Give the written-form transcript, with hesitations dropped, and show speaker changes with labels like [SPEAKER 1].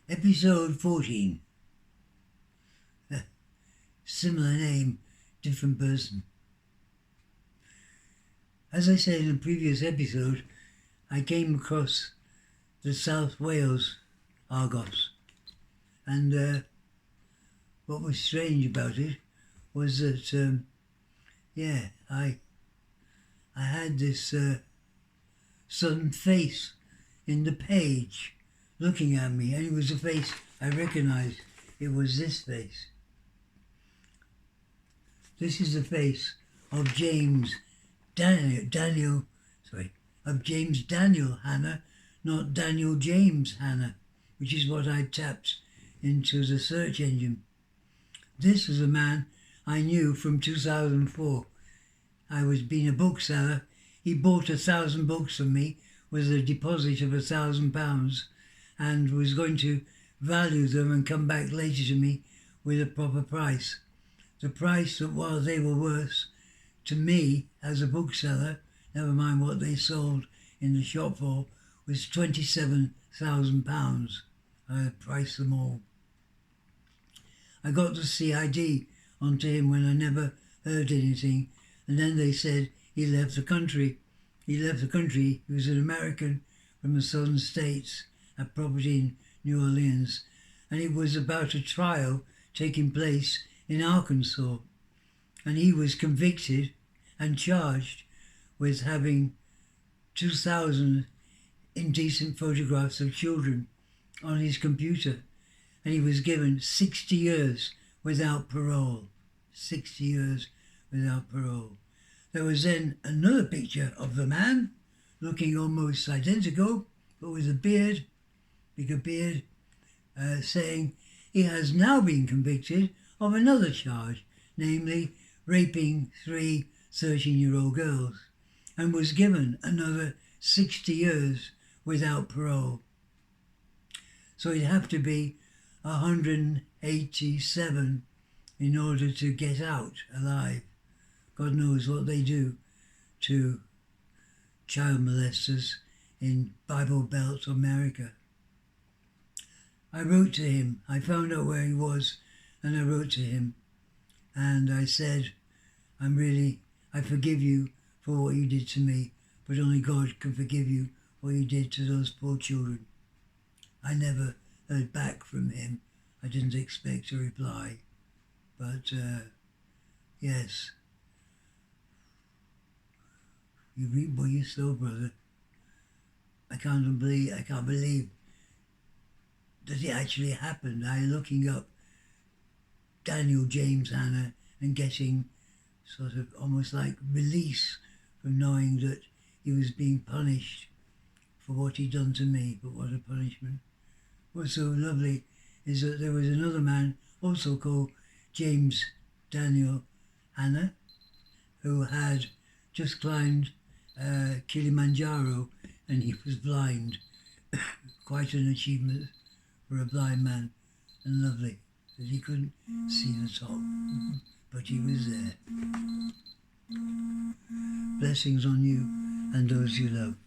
[SPEAKER 1] Episode 14. Similar name, different person. As I said in a previous episode, I came across the South Wales Argos, and what was strange about it was that, I had this sudden face in the page looking at me, and it was a face I recognised. It was this face. This is the face of James Daniel Hanna, not Daniel James Hanna, which is what I tapped into the search engine. This was a man I knew from 2004. I was being a bookseller. He bought 1,000 books from me with a deposit of £1,000 and was going to value them and come back later to me with a proper price. The price that while they were worth to me as a bookseller, never mind what they sold in the shop for, was £27,000. I priced them all. I got the CID onto him when I never heard anything, and then they said he left the country. He was an American from the southern states, had property in New Orleans, and it was about a trial taking place in Arkansas, and he was convicted and charged with having 2,000 indecent photographs of children on his computer, and he was given 60 years without parole. 60 years without parole. There was then another picture of the man, looking almost identical, but with a beard, bigger beard, saying he has now been convicted of another charge, namely raping 3 13-year-old girls, and was given another 60 years without parole. So he'd have to be 187 in order to get out alive. God knows what they do to child molesters in Bible Belt America. I wrote to him. I found out where he was, and I wrote to him, and I said, I forgive you for what you did to me, but only God can forgive you for what you did to those poor children. I never heard back from him. I didn't expect a reply, but yes. You reap what you sow, brother. I can't believe that it actually happened. I looking up Daniel James Hanna and getting sort of almost like release from knowing that he was being punished for what he'd done to me. But what a punishment. What's so lovely is that there was another man also called James Daniel Hanna who had just climbed Kilimanjaro, and he was blind. Quite an achievement for a blind man, and lovely that he couldn't see the top, but he was there. Blessings on you and those you love.